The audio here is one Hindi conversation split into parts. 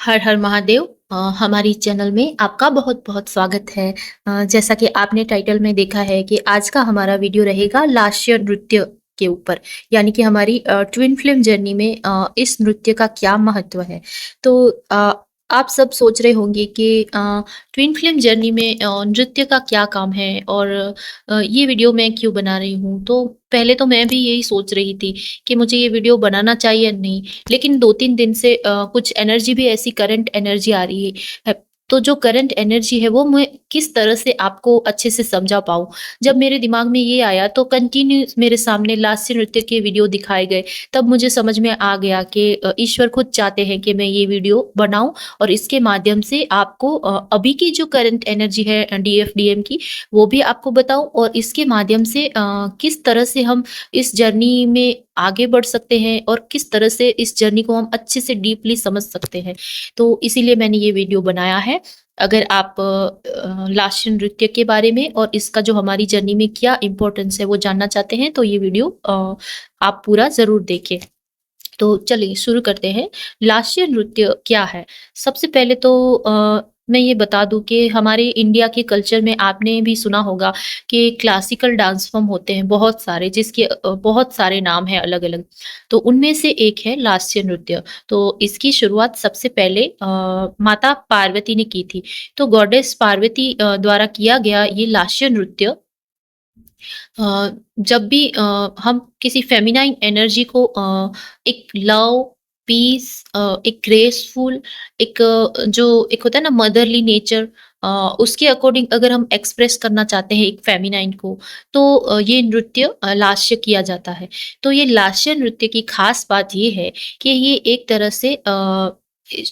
हर हर महादेव। हमारी चैनल में आपका बहुत बहुत स्वागत है। जैसा कि आपने टाइटल में देखा है कि आज का हमारा वीडियो रहेगा लास्य नृत्य के ऊपर, यानी कि हमारी ट्विन फिल्म जर्नी में इस नृत्य का क्या महत्व है। तो आप सब सोच रहे होंगे कि ट्विन फिल्म जर्नी में नृत्य का क्या काम है और ये वीडियो मैं क्यों बना रही हूँ। तो पहले तो मैं भी यही सोच रही थी कि मुझे ये वीडियो बनाना चाहिए या नहीं, लेकिन 2-3 दिन से कुछ एनर्जी भी ऐसी करंट एनर्जी आ रही है। तो जो करंट एनर्जी है वो मैं किस तरह से आपको अच्छे से समझा पाऊँ। जब मेरे दिमाग में ये आया तो कंटिन्यू मेरे सामने लास्य नृत्य के वीडियो दिखाए गए। तब मुझे समझ में आ गया कि ईश्वर खुद चाहते हैं कि मैं ये वीडियो बनाऊँ और इसके माध्यम से आपको अभी की जो करंट एनर्जी है डीएफ-डीएम की, वो भी आपको बताऊँ और इसके माध्यम से किस तरह से हम इस जर्नी में आगे बढ़ सकते हैं और किस तरह से इस जर्नी को हम अच्छे से डीपली समझ सकते हैं। तो इसीलिए मैंने ये वीडियो बनाया है। अगर आप लास्य नृत्य के बारे में और इसका जो हमारी जर्नी में क्या इम्पोर्टेंस है वो जानना चाहते हैं तो ये वीडियो आप पूरा ज़रूर देखें। तो चलिए शुरू करते हैं। लास्य नृत्य क्या है? सबसे पहले तो मैं ये बता दूँ कि हमारे इंडिया के कल्चर में आपने भी सुना होगा कि क्लासिकल डांस फॉर्म होते हैं बहुत सारे, जिसके बहुत सारे नाम हैं अलग-अलग। तो उनमें से एक है लास्य नृत्य। तो इसकी शुरुआत सबसे पहले माता पार्वती ने की थी। तो गॉडेस पार्वती द्वारा किया गया ये लास्य नृत्य जब भी हम किसी फेमिनाइन एनर्जी को एक लव, पीस, एक ग्रेसफुल, एक जो एक होता है ना मदरली नेचर, उसके अकॉर्डिंग अगर हम एक्सप्रेस करना चाहते हैं एक फेमिनाइन को, तो ये नृत्य लास्य किया जाता है। तो ये लास्य नृत्य की खास बात ये है कि ये एक तरह से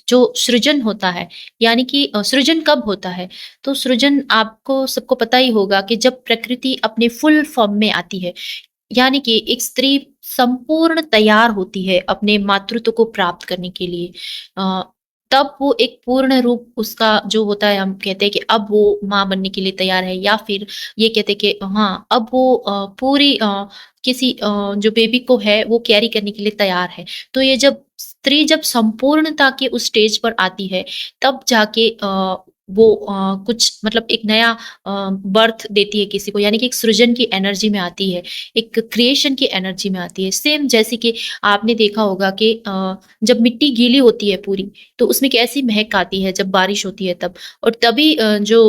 जो सृजन होता है, यानी कि सृजन कब होता है? तो सृजन आपको सबको पता ही होगा कि जब प्रकृति अपने फुल फॉर्म में आती है, यानी कि एक स्त्री संपूर्ण तैयार होती है अपने मातृत्व को प्राप्त करने के लिए। अ, तब वो एक पूर्ण रूप उसका जो होता है, हम कहते हैं कि अब वो माँ बनने के लिए तैयार है, या फिर ये कहते हैं कि हाँ, अब वो पूरी किसी जो बेबी को है वो कैरी करने के लिए तैयार है। तो ये जब स्त्री जब संपूर्णता के उस स्टेज पर आती है, तब जाके वो कुछ मतलब एक नया बर्थ देती है किसी को, यानी कि एक सृजन की एनर्जी में आती है, एक क्रिएशन की एनर्जी में आती है। सेम जैसे कि आपने देखा होगा कि जब मिट्टी गीली होती है पूरी, तो उसमें कैसी महक आती है जब बारिश होती है तब। और तभी जो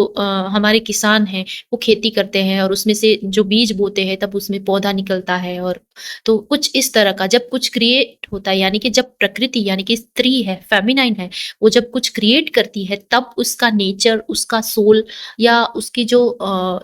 हमारे किसान हैं, वो खेती करते हैं और उसमें से जो बीज बोते हैं तब उसमें पौधा निकलता है। और तो कुछ इस तरह का जब कुछ क्रिएट होता है, यानी कि जब प्रकृति यानी कि स्त्री है, फेमिनाइन है, वो जब कुछ क्रिएट करती है तब उसका नेचर, उसका सोल या उसकी जो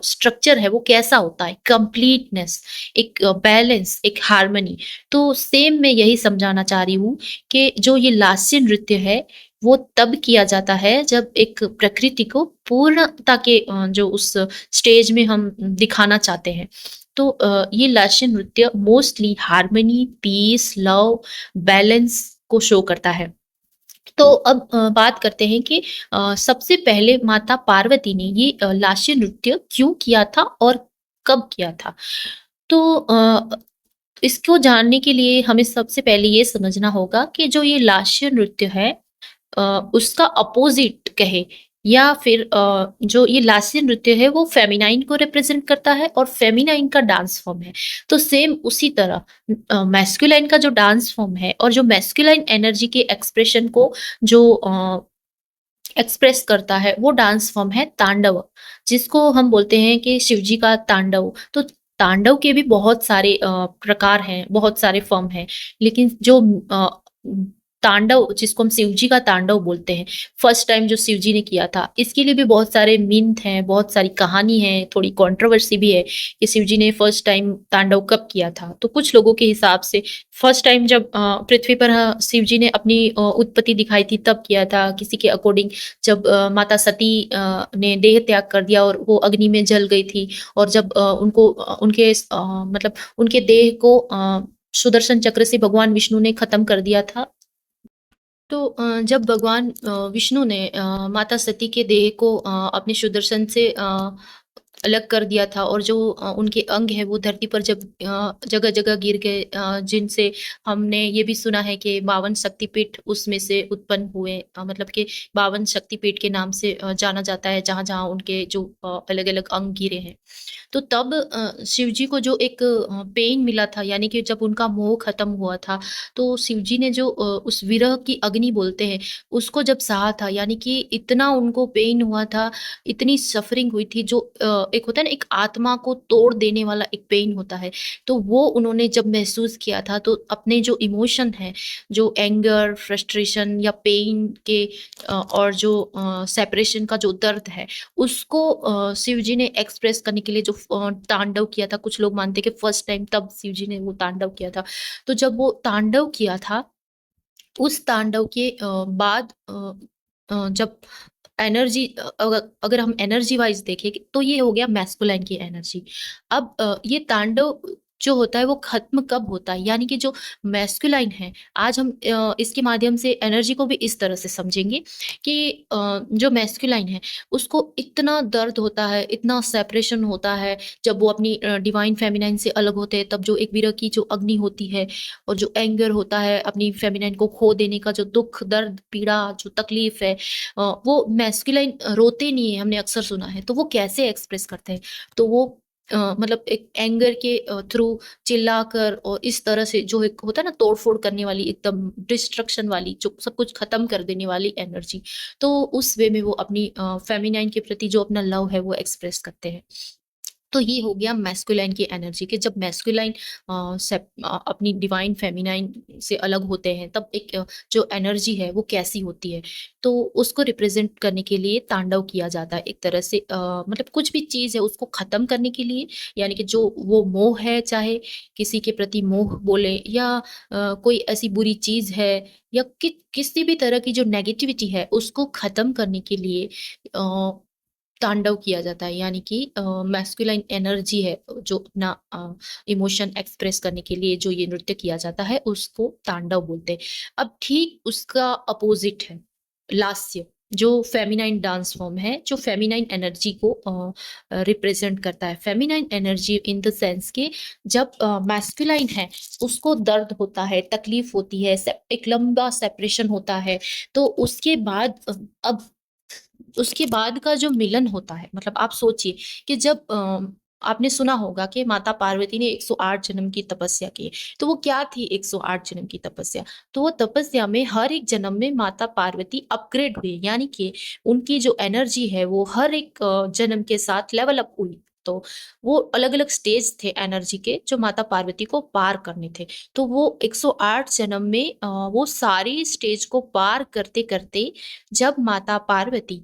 स्ट्रक्चर है वो कैसा होता है, कंप्लीटनेस, एक बैलेंस, एक हार्मनी। तो सेम मैं यही समझाना चाह रही हूँ कि जो ये लास्य नृत्य है वो तब किया जाता है जब एक प्रकृति को पूर्णता के जो उस स्टेज में हम दिखाना चाहते हैं। तो ये लास्य नृत्य mostly harmony, peace, love, balance को शो करता है। तो अब बात करते हैं कि सबसे पहले माता पार्वती ने ये लास्य नृत्य क्यों किया था और कब किया था? तो इसको जानने के लिए हमें सबसे पहले ये समझना होगा कि जो ये लास्य नृत्य है, अ, उसका अपोजिट कहे या फिर जो ये लास्य नृत्य है वो फेमिनाइन को रिप्रेजेंट करता है और फेमिनाइन का डांस फॉर्म है। तो सेम उसी तरह मैस्कुलाइन का जो डांस फॉर्म है और जो मैस्कुलाइन एनर्जी के एक्सप्रेशन को जो एक्सप्रेस करता है वो डांस फॉर्म है तांडव, जिसको हम बोलते हैं कि शिव जी का तांडव। तो तांडव के भी बहुत सारे प्रकार हैं, बहुत सारे फॉर्म हैं, लेकिन जो अ, तांडव जिसको हम शिव जी का तांडव बोलते हैं, फर्स्ट टाइम जो शिव जी ने किया था, इसके लिए भी बहुत सारे मिथ हैं, बहुत सारी कहानी है, थोड़ी कंट्रोवर्सी भी है कि शिव जी ने फर्स्ट टाइम तांडव कब किया था। तो कुछ लोगों के हिसाब से फर्स्ट टाइम जब पृथ्वी पर शिव जी ने अपनी उत्पत्ति दिखाई थी तब किया था। किसी के अकॉर्डिंग जब माता सती ने देह त्याग कर दिया और वो अग्नि में जल गई थी, और जब मतलब उनके देह को सुदर्शन चक्र से भगवान विष्णु ने खत्म कर दिया था। तो जब भगवान विष्णु ने माता सती के देह को अपने सुदर्शन से अलग कर दिया था और जो उनके अंग हैं वो धरती पर जब जगह-जगह गिर गए, जिनसे हमने ये भी सुना है कि 52 शक्तिपीठ उसमें से उत्पन्न हुए, मतलब कि 52 शक्तिपीठ के नाम से जाना जाता है जहाँ-जहाँ उनके जो अलग-अलग अंग गिरे हैं। तो तब शिव जी को जो एक पेन मिला था, यानी कि जब उनका मोह खत्म हुआ था, तो शिव जी ने जो उस विरह की अग्नि बोलते हैं, उसको जब सहा था, यानी कि इतना उनको पेन हुआ था, इतनी सफरिंग हुई थी, जो एक होता है ना, एक आत्मा को तोड़ देने वाला एक पेन होता है, तो वो उन्होंने जब महसूस किया था, तो अपने जो इमोशन है, जो एंगर, फ्रस्ट्रेशन या पेन के और जो सेपरेशन का जो दर्द है, उसको शिव जी ने एक्सप्रेस करने के लिए जो तांडव किया था, कुछ लोग मानते हैं कि फर्स्ट टाइम तब शिव जी ने वो तांडव किया था। तो जब वो तांडव किया था, उस तांडव के बाद जब एनर्जी, अगर हम एनर्जी वाइज़ देखें तो ये हो गया मैस्कुलाइन की एनर्जी। अब ये तांडव जो होता है वो ख़त्म कब होता है? यानी कि जो मैस्कुलाइन है, आज हम इसके माध्यम से एनर्जी को भी इस तरह से समझेंगे कि जो मैस्कुलाइन है उसको इतना दर्द होता है, इतना सेपरेशन होता है, जब वो अपनी डिवाइन फेमिनाइन से अलग होते हैं, तब जो एक विरह की जो अग्नि होती है और जो एंगर होता है, अपनी फेमिनाइन को खो देने का जो दुःख, दर्द, पीड़ा, जो तकलीफ़ है, वो मैस्कुलाइन रोते नहीं है, हमने अक्सर सुना है, तो वो कैसे एक्सप्रेस करते हैं? तो वो मतलब एक एंगर के थ्रू चिल्लाकर और इस तरह से, जो एक होता है ना तोड़-फोड़ करने वाली, एकदम डिस्ट्रक्शन वाली, जो सब कुछ खत्म कर देने वाली एनर्जी, तो उस वे में वो अपनी फेमिनाइन के प्रति जो अपना लव है वो एक्सप्रेस करते हैं। तो ये हो गया मैस्कुलाइन की एनर्जी, कि जब मैस्कुलाइन अपनी डिवाइन फेमिनाइन से अलग होते हैं, तब एक जो एनर्जी है वो कैसी होती है, तो उसको रिप्रेजेंट करने के लिए तांडव किया जाता है एक तरह से, मतलब कुछ भी चीज़ है उसको ख़त्म करने के लिए, यानी कि जो वो मोह है, चाहे किसी के प्रति मोह बोले या कोई ऐसी बुरी चीज़ है, या किसी भी तरह की जो नेगेटिविटी है उसको ख़त्म करने के लिए अ, तांडव किया जाता है, यानी कि मैस्कुलाइन एनर्जी है जो अपना इमोशन एक्सप्रेस करने के लिए जो ये नृत्य किया जाता है उसको तांडव बोलते हैं। अब ठीक उसका अपोजिट है लास्य, जो फेमिनाइन डांस फॉर्म है, जो फेमिनाइन एनर्जी को रिप्रेजेंट करता है। Feminine energy in the sense कि जब मैस्कुलाइन है उसको दर्द होता है, तकलीफ होती है, एक लंबा सेपरेशन होता है, तो उसके बाद अब उसके बाद का जो मिलन होता है, मतलब आप सोचिए कि जब आपने सुना होगा कि माता पार्वती ने 108 जन्म की तपस्या की। तो वो क्या थी 108 जन्म की तपस्या? तो वो तपस्या में हर एक जन्म में माता पार्वती अपग्रेड हुई, यानी कि उनकी जो एनर्जी है वो हर एक जन्म के साथ लेवल अप हुई। तो वो अलग-अलग स्टेज थे एनर्जी के, जो माता पार्वती को पार करने थे। तो वो 108 जन्म में वो सारी स्टेज को पार करते-करते जब माता पार्वती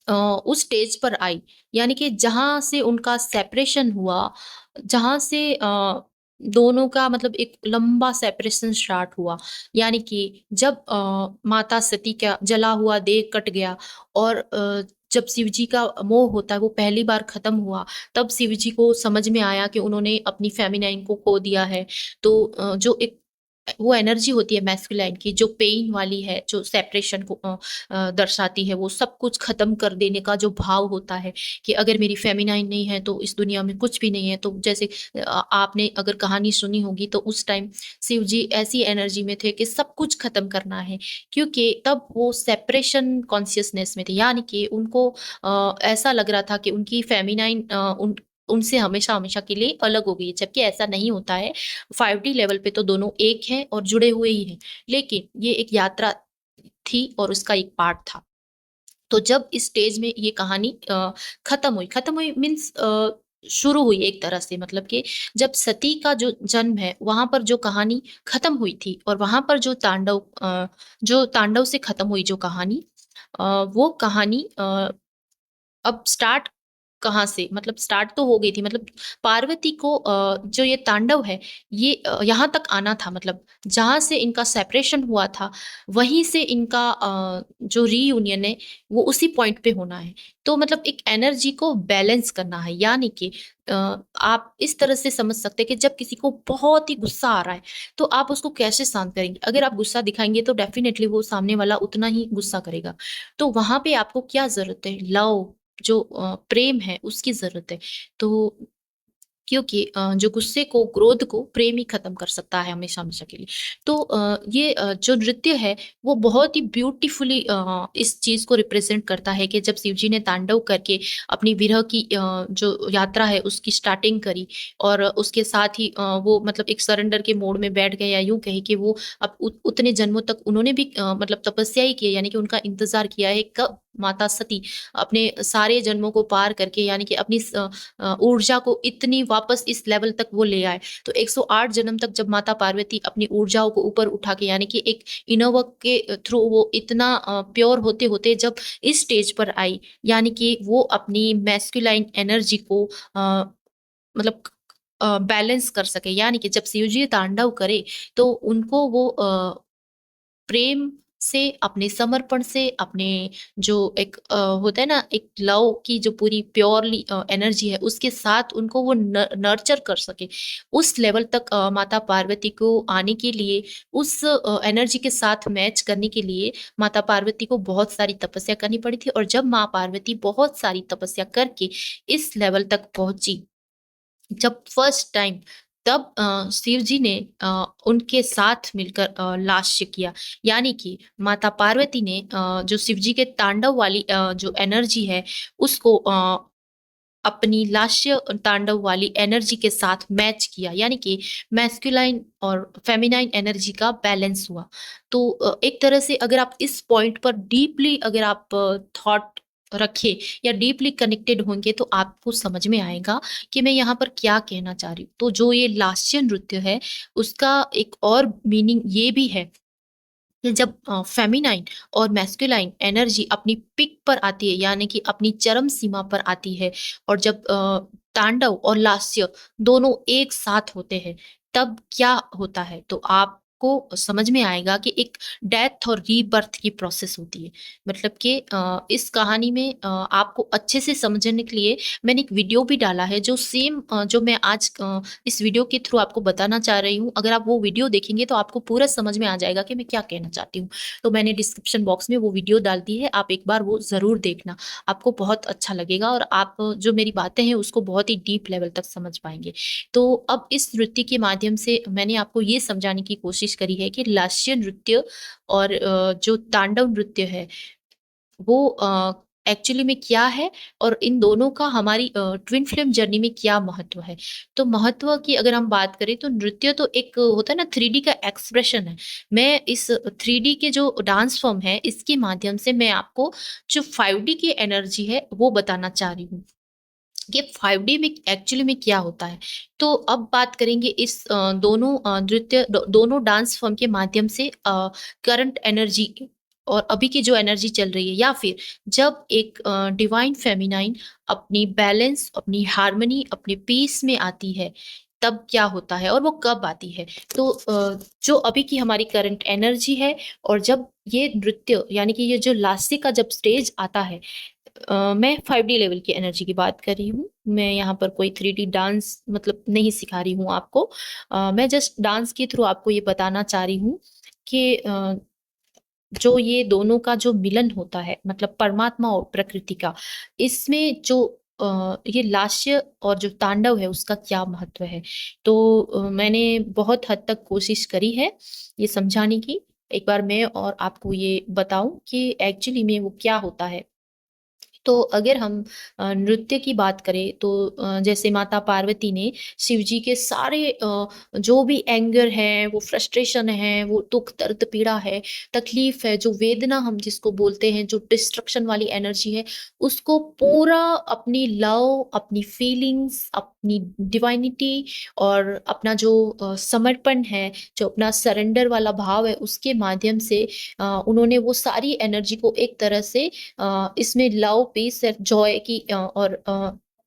उस स्टेज पर आई, यानी कि जहाँ से उनका सेपरेशन हुआ, जहाँ से दोनों का मतलब एक लंबा सेपरेशन स्टार्ट हुआ। यानी कि जब माता सती का जला हुआ देह कट गया और जब शिव जी का मोह होता है वो पहली बार खत्म हुआ, तब शिव जी को समझ में आया कि उन्होंने अपनी फेमिनाइन को खो दिया है। तो जो एक वो एनर्जी होती है मैस्कुलाइन की, जो पेन वाली है, जो सेपरेशन को दर्शाती है, वो सब कुछ ख़त्म कर देने का जो भाव होता है कि अगर मेरी फेमिनाइन नहीं है तो इस दुनिया में कुछ भी नहीं है। तो जैसे आपने अगर कहानी सुनी होगी, तो उस टाइम शिव जी ऐसी एनर्जी में थे कि सब कुछ ख़त्म करना है, क्योंकि तब वो सेपरेशन कॉन्शियसनेस में थे, यानी कि उनको ऐसा लग रहा था कि उनकी फेमिनाइन उनसे हमेशा-हमेशा के लिए अलग हो गई है, जबकि ऐसा नहीं होता है। 5D लेवल पे तो दोनों एक हैं और जुड़े हुए ही हैं। लेकिन ये एक यात्रा थी और उसका एक पार्ट था। तो जब इस स्टेज में ये कहानी खत्म हुई मीन्स शुरू हुई एक तरह से, मतलब कि जब सती का जो जन्म है, वहाँ पर जो कहानी खत्म हुई थी और वहाँ पर जो तांडव से खत्म हुई जो कहानी, वो कहानी अब स्टार्ट कहाँ से, मतलब स्टार्ट तो हो गई थी, मतलब पार्वती को जो ये तांडव है, ये यहाँ तक आना था, मतलब जहाँ से इनका सेपरेशन हुआ था, वहीं से इनका जो रीयूनियन है, वो उसी पॉइंट पे होना है। तो मतलब एक एनर्जी को बैलेंस करना है, यानी कि आप इस तरह से समझ सकते हैं कि जब किसी को बहुत ही गुस्सा आ रहा है, तो आप उसको कैसे शांत करेंगे? अगर आप गुस्सा दिखाएँगे, तो डेफ़िनेटली वो सामने वाला उतना ही गुस्सा करेगा। तो वहाँ पे आपको क्या ज़रूरत है? लव, जो प्रेम है उसकी ज़रूरत है। तो क्योंकि जो गुस्से को, क्रोध को प्रेम ही खत्म कर सकता है हमेशा-हमेशा के लिए। तो ये जो नृत्य है वो बहुत ही ब्यूटीफुली इस चीज़ को रिप्रेज़ेंट करता है कि जब शिव जी ने तांडव करके अपनी विरह की जो यात्रा है उसकी स्टार्टिंग करी और उसके साथ ही वो मतलब एक सरेंडर के मोड में बैठ गए, या यूँ कहें कि वो अब उतने जन्मों तक उन्होंने भी मतलब तपस्या ही की है, यानी कि उनका इंतज़ार किया है कब माता सती अपने सारे जन्मों को पार करके, यानी कि अपनी ऊर्जा को इतनी वापस इस लेवल तक वो ले आए। तो 108 जन्म तक जब माता पार्वती अपनी ऊर्जाओं को ऊपर उठा के, यानी कि एक इनर वर्क के थ्रू वो इतना प्योर होते-होते जब इस स्टेज पर आई, यानी कि वो अपनी मैस्कुलाइन एनर्जी को मतलब बैलेंस कर सके। यानी कि जब शिव जी तांडव करे तो उनको वो प्रेम से, अपने समर्पण से, अपने जो एक होता है ना एक लव की जो पूरी प्योरली एनर्जी है उसके साथ उनको वो नर्चर कर सके। उस लेवल तक माता पार्वती को आने के लिए, उस एनर्जी के साथ मैच करने के लिए माता पार्वती को बहुत सारी तपस्या करनी पड़ी थी, और जब माँ पार्वती बहुत सारी तपस्या करके इस लेवल तक पहुँची, जब फर्स्ट टाइम, तब शिव जी ने उनके साथ मिलकर लास्य किया। यानी कि माता पार्वती ने जो शिव जी के तांडव वाली जो एनर्जी है उसको अपनी लास्य तांडव वाली एनर्जी के साथ मैच किया, यानी कि मैस्कुलाइन और फेमिनाइन एनर्जी का बैलेंस हुआ। तो एक तरह से अगर आप इस पॉइंट पर डीपली अगर आप थॉट रखें या डीपली कनेक्टेड होंगे तो आपको समझ में आएगा कि मैं यहाँ पर क्या कहना चाह रही हूँ। तो जो ये लास्य नृत्य है उसका एक और मीनिंग ये भी है कि जब फेमिनाइन और मैस्कुलाइन एनर्जी अपनी पीक पर आती है, यानी कि अपनी चरम सीमा पर आती है, और जब तांडव और लास्य दोनों एक साथ होते हैं, तब क्या होता है? तो आपको समझ में आएगा कि एक डेथ और रीबर्थ की प्रोसेस होती है। मतलब कि इस कहानी में आपको अच्छे से समझने के लिए मैंने एक वीडियो भी डाला है, जो सेम जो मैं आज इस वीडियो के थ्रू आपको बताना चाह रही हूँ। अगर आप वो वीडियो देखेंगे तो आपको पूरा समझ में आ जाएगा कि मैं क्या कहना चाहती हूँ। तो मैंने डिस्क्रिप्शन बॉक्स में वो वीडियो डाल दी है, आप एक बार वो ज़रूर देखना। आपको बहुत अच्छा लगेगा और आप जो मेरी बातें हैं उसको बहुत ही डीप लेवल तक समझ पाएँगे। तो अब इस नृत्य के माध्यम से मैंने आपको ये समझाने की कोशिश करी है कि लास्य नृत्य और जो तांडव नृत्य है वो एक्चुअली में क्या है, और इन दोनों का हमारी ट्विन फ्लेम जर्नी में क्या महत्व है। तो महत्व की अगर हम बात करें तो नृत्य तो एक होता है ना 3D का एक्सप्रेशन है। मैं इस 3D के जो डांस फॉर्म है इसके माध्यम से मैं आपको जो 5D की एनर्जी है वो बताना चाह रही हूँ। ये 5D में एक्चुअली में क्या होता है? तो अब बात करेंगे इस दोनों नृत्य दोनों डांस फॉर्म के माध्यम से करंट एनर्जी और अभी की जो एनर्जी चल रही है, या फिर जब एक डिवाइन फेमिनाइन अपनी बैलेंस, अपनी हार्मनी, अपने पीस में आती है, तब क्या होता है और वो कब आती है? तो जो अभी की हमारी करंट एनर्जी है, और जब ये नृत्य यानी कि ये जो लास्य का जब स्टेज आता है, मैं 5D लेवल की एनर्जी की बात कर रही हूँ। मैं यहाँ पर कोई 3D डांस मतलब नहीं सिखा रही हूँ आपको। मैं जस्ट डांस के थ्रू आपको ये बताना चाह रही हूँ कि जो ये दोनों का जो मिलन होता है, मतलब परमात्मा और प्रकृति का, इसमें जो ये लास्य और जो तांडव है उसका क्या महत्व है। तो मैंने बहुत हद तक कोशिश करी है ये समझाने की। एक बार मैं और आपको ये बताऊँ कि एक्चुअली में वो क्या होता है। तो अगर हम नृत्य की बात करें तो जैसे माता पार्वती ने शिव जी के सारे जो भी एंगर है, वो फ्रस्ट्रेशन है, वो दुःख, दर्द, पीड़ा है, तकलीफ है, जो वेदना हम जिसको बोलते हैं, जो डिस्ट्रक्शन वाली एनर्जी है, उसको पूरा अपनी लव, अपनी फीलिंग्स, अपनी डिवाइनिटी और अपना जो समर्पण है, जो अपना सरेंडर वाला भाव है, उसके माध्यम से उन्होंने वो सारी एनर्जी को एक तरह से इसमें लव, पीस एंड जॉय की और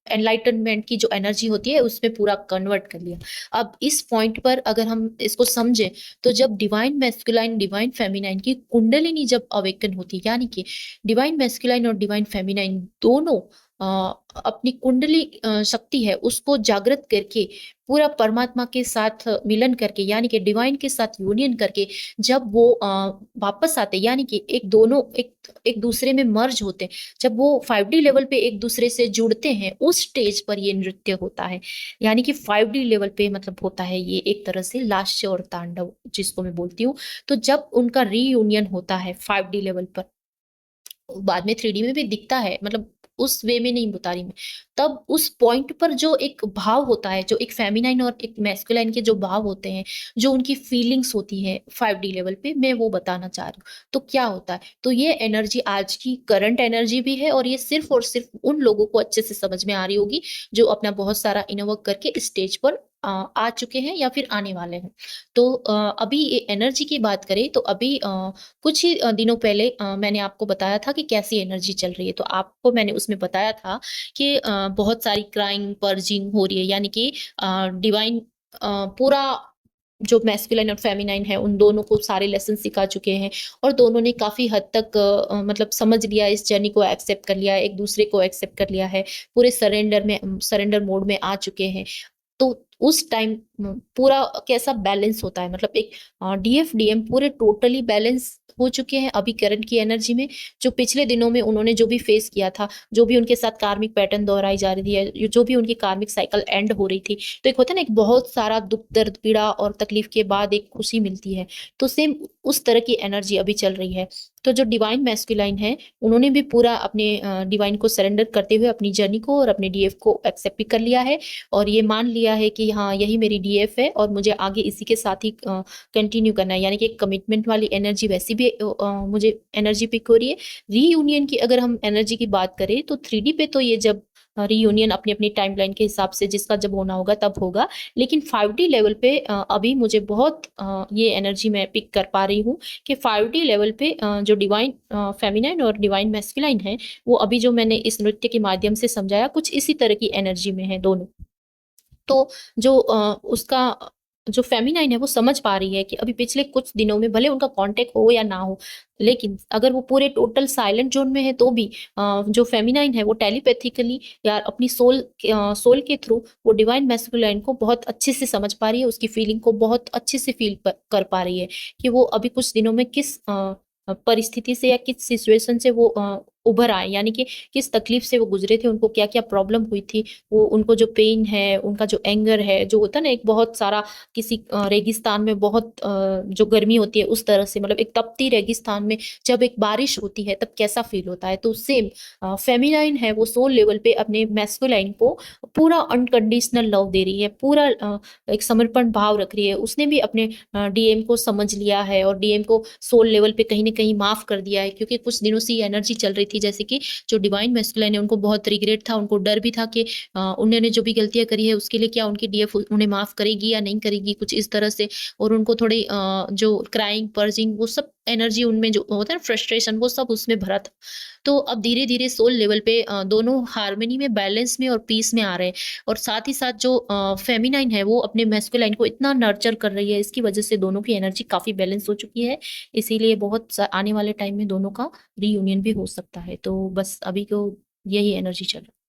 एनलाइटनमेंट की जो एनर्जी होती है उसमें पूरा कन्वर्ट कर लिया। अब इस पॉइंट पर अगर हम इसको समझें तो जब डिवाइन मैस्कुलाइन, डिवाइन फेमिनाइन की कुंडलिनी जब अवेकन होती है, यानी कि डिवाइन मैस्कुलाइन और डिवाइन फेमिनाइन दोनों अपनी कुंडली शक्ति है उसको जागृत करके पूरा परमात्मा के साथ मिलन करके यानी कि डिवाइन के साथ यूनियन करके जब वो वापस आते हैं यानी कि एक दोनों एक एक दूसरे में मर्ज होते हैं, जब वो 5D लेवल पे एक दूसरे से जुड़ते हैं, उस स्टेज पर ये नृत्य होता है। यानी कि 5D लेवल पे मतलब होता है ये एक तरह से लास्य और तांडव जिसको मैं बोलती हूँ। तो जब उनका रीयूनियन होता है 5D लेवल पर, बाद में 3D में भी दिखता है, मतलब उस वे में नहीं बता रही मैं। तब उस पॉइंट पर जो एक भाव होता है, जो एक फेमिनाइन और एक मैस्कुलाइन के जो भाव होते हैं, जो उनकी फीलिंग्स होती हैं 5D लेवल पे, मैं वो बताना चाह रही हूँ। तो क्या होता है? तो ये एनर्जी आज की करंट एनर्जी भी है और ये सिर्फ़ और सिर्फ़ उन लोगों को अच्छे से समझ में आ रही होगी, जो अपना बहुत सारा इनर वर्क करके स्टेज पर आ चुके हैं या फिर आने वाले हैं। तो अभी ये एनर्जी की बात करें तो अभी कुछ ही दिनों पहले मैंने आपको बताया था कि कैसी एनर्जी चल रही है। तो आपको मैंने उसमें बताया था कि बहुत सारी क्राइंग, पर्जिंग हो रही है यानी कि डिवाइन पूरा जो मैस्कुलाइन और फेमिनाइन है, उन दोनों को सारे लेसन सिखा चुके हैं और दोनों ने काफ़ी हद तक मतलब समझ लिया, इस जर्नी को एक्सेप्ट कर लिया है, एक-दूसरे को एक्सेप्ट कर लिया है, पूरे सरेंडर मोड में आ चुके हैं। तो उस टाइम पूरा कैसा बैलेंस होता है मतलब एक डीएफ डीएम पूरे टोटली बैलेंस हो चुके हैं अभी करंट की एनर्जी में। जो पिछले दिनों में उन्होंने जो भी फेस किया था, जो भी उनके साथ कार्मिक पैटर्न दोहराई जा रही थी या जो भी उनकी कार्मिक साइकिल एंड हो रही थी, तो एक होता है ना एक बहुत सारा दुख दर्द पीड़ा और तकलीफ के बाद एक खुशी मिलती है, तो सेम उस तरह की एनर्जी अभी चल रही है। तो जो डिवाइन मैस्कुलाइन है, उन्होंने भी पूरा अपने डिवाइन को सरेंडर करते हुए अपनी जर्नी को और अपने डीएफ को एक्सेप्ट भी कर लिया है और ये मान लिया है कि हाँ, यही मेरी डीएफ है और मुझे आगे इसी के साथ ही कंटिन्यू करना है। यानी कि एक कमिटमेंट वाली एनर्जी वैसी भी मुझे एनर्जी पिक हो रही है। रीयूनियन की अगर हम एनर्जी की बात करें तो 3D पे तो ये जब रीयूनियन अपनी-अपनी टाइमलाइन के हिसाब से जिसका जब होना होगा तब होगा। लेकिन 5D लेवल पे अभी मुझे बहुत ये एनर्जी मैं पिक कर पा रही हूँ कि 5D लेवल पे जो डिवाइन फेमिनाइन और डिवाइन मैस्कुलाइन है, वो अभी जो मैंने इस नृत्य के माध्यम से समझाया कुछ इसी तरह की एनर्जी में है दोनों। तो जो उसका जो फेमिनाइन है वो समझ पा रही है कि अभी पिछले कुछ दिनों में भले उनका कॉन्टैक्ट हो या ना हो, लेकिन अगर वो पूरे टोटल साइलेंट ज़ोन में है तो भी जो फेमिनाइन है वो टेलीपैथिकली या अपनी सोल के थ्रू वो डिवाइन मैस्कुलाइन को बहुत अच्छे से समझ पा रही है, उसकी फीलिंग को बहुत अच्छे से फ़ील प कर पा रही है कि वो अभी कुछ दिनों में किस परिस्थिति से या किस सिचुएशन से वो उभर आए, यानी कि किस तकलीफ से वो गुज़रे थे, उनको क्या-क्या प्रॉब्लम हुई थी, वो उनको जो पेन है, उनका जो एंगर है, जो होता है ना एक बहुत सारा किसी रेगिस्तान में बहुत जो गर्मी होती है उस तरह से मतलब एक तपती रेगिस्तान में जब एक बारिश होती है तब कैसा फ़ील होता है। तो सेम फेमिनाइन है वो सोल लेवल पे अपने मैस्कुलाइन को पूरा अनकंडीशनल लव दे रही है, पूरा एक समर्पण भाव रख रही है। उसने भी अपने डीएम को समझ लिया है और डीएम को सोल लेवल पे कहीं न कहीं माफ़ कर दिया है क्योंकि कुछ दिनों से ये एनर्जी चल रही थी जैसे कि जो डिवाइन मैस्कुलाइन है उनको बहुत रिग्रेट था, उनको डर भी था कि उन्होंने जो भी गलतियाँ करी है उसके लिए क्या उनकी डीएफ उन्हें माफ़ करेगी या नहीं करेगी, कुछ इस तरह से और उनको थोड़ी जो क्राइंग, पर्जिंग वो सब एनर्जी उनमें जो होता है ना फ्रस्ट्रेशन वो सब उसमें भरा था। तो अब धीरे-धीरे सोल लेवल पे दोनों हार्मनी में, बैलेंस में और पीस में आ रहे हैं और साथ ही साथ जो फेमिनाइन है वो अपने मैस्कुलाइन को इतना नर्चर कर रही है, इसकी वजह से दोनों की एनर्जी काफ़ी बैलेंस हो चुकी है। इसीलिए बहुत स आने वाले टाइम में दोनों का रीयूनियन भी हो सकता है। तो बस अभी तो यही एनर्जी चल रहा है।